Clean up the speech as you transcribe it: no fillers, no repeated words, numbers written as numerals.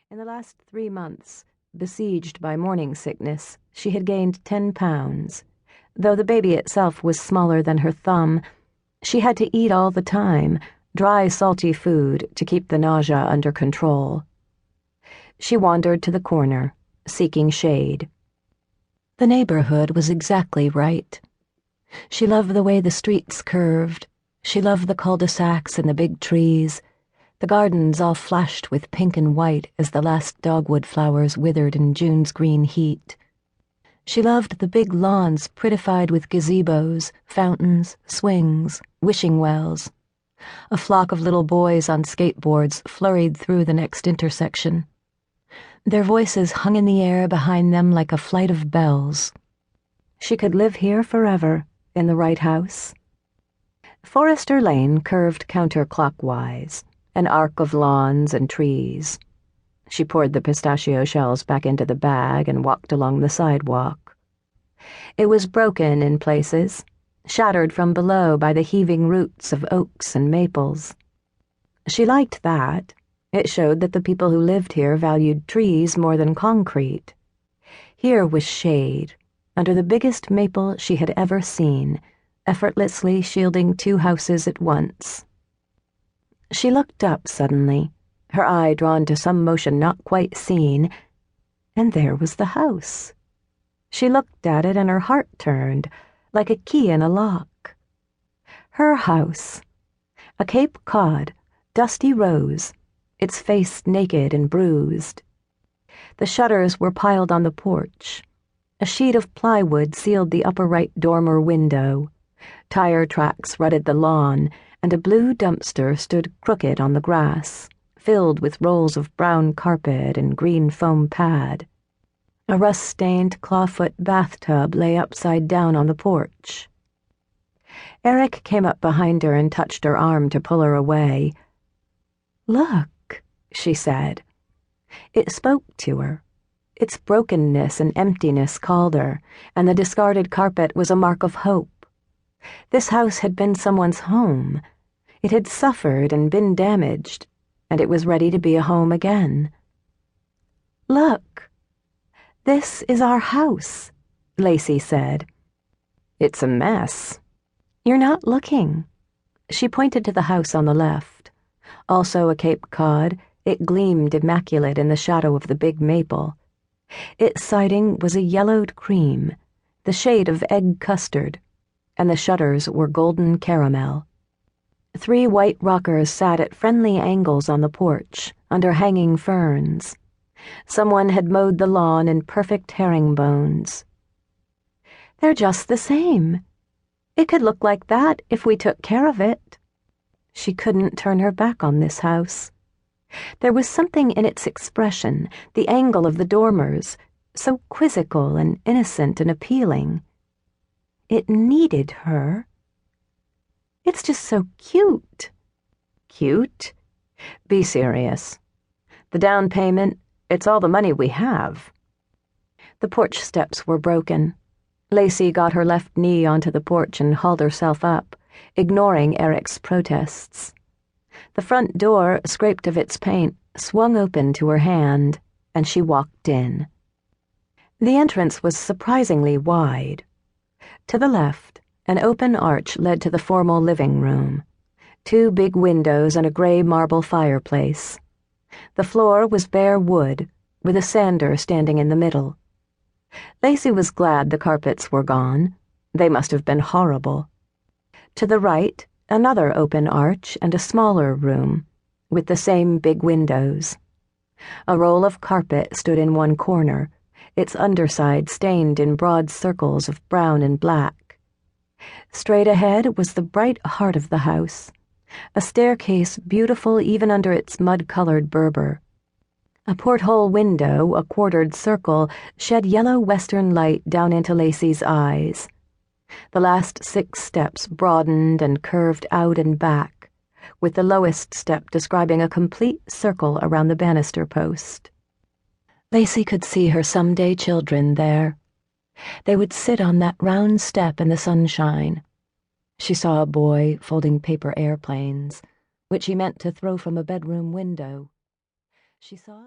In the last 3 months, besieged by morning sickness, she had gained 10 pounds. Though the baby itself was smaller than her thumb, she had to eat all the time, dry, salty food to keep the nausea under control. She wandered to the corner, seeking shade. The neighborhood was exactly right. She loved the way the streets curved. She loved the cul-de-sacs and the big trees. The gardens all flashed with pink and white as the last dogwood flowers withered in June's green heat. She loved the big lawns prettified with gazebos, fountains, swings, wishing wells. A flock of little boys on skateboards flurried through the next intersection. Their voices hung in the air behind them like a flight of bells. She could live here forever, in the right house. Forester Lane curved counterclockwise, an arc of lawns and trees. She poured the pistachio shells back into the bag and walked along the sidewalk. It was broken in places, shattered from below by the heaving roots of oaks and maples. She liked that. It showed that the people who lived here valued trees more than concrete. Here was shade, under the biggest maple she had ever seen, effortlessly shielding 2 houses at once. She looked up suddenly, her eye drawn to some motion not quite seen, and there was the house. She looked at it and her heart turned, like a key in a lock. Her house. A Cape Cod, dusty rose, its face naked and bruised. The shutters were piled on the porch. A sheet of plywood sealed the upper right dormer window. Tire tracks rutted the lawn, and a blue dumpster stood crooked on the grass, filled with rolls of brown carpet and green foam pad. A rust-stained clawfoot bathtub lay upside down on the porch. Eric came up behind her and touched her arm to pull her away. "Look," she said. It spoke to her. Its brokenness and emptiness called her, and the discarded carpet was a mark of hope. This house had been someone's home. It had suffered and been damaged, and it was ready to be a home again. "Look, this is our house," Lacey said. "It's a mess." "You're not looking." She pointed to the house on the left. Also a Cape Cod, it gleamed immaculate in the shadow of the big maple. Its siding was a yellowed cream, the shade of egg custard, and the shutters were golden caramel. 3 white rockers sat at friendly angles on the porch, under hanging ferns. Someone had mowed the lawn in perfect herringbones. "They're just the same. It could look like that if we took care of it." She couldn't turn her back on this house. There was something in its expression, the angle of the dormers, so quizzical and innocent and appealing. It needed her. "It's just so cute." "Cute? Be serious. The down payment, it's all the money we have." The porch steps were broken. Lacey got her left knee onto the porch and hauled herself up, ignoring Eric's protests. The front door, scraped of its paint, swung open to her hand, and she walked in. The entrance was surprisingly wide. To the left, an open arch led to the formal living room. 2 big windows and a gray marble fireplace. The floor was bare wood, with a sander standing in the middle. Lacey was glad the carpets were gone. They must have been horrible. To the right, another open arch and a smaller room, with the same big windows. A roll of carpet stood in one corner, its underside stained in broad circles of brown and black. Straight ahead was the bright heart of the house, a staircase beautiful even under its mud-colored Berber. A porthole window, a quartered circle, shed yellow western light down into Lacey's eyes. The last 6 steps broadened and curved out and back, with the lowest step describing a complete circle around the banister post. Lacey could see her someday children there. They would sit on that round step in the sunshine. She saw a boy folding paper airplanes, which he meant to throw from a bedroom window. She saw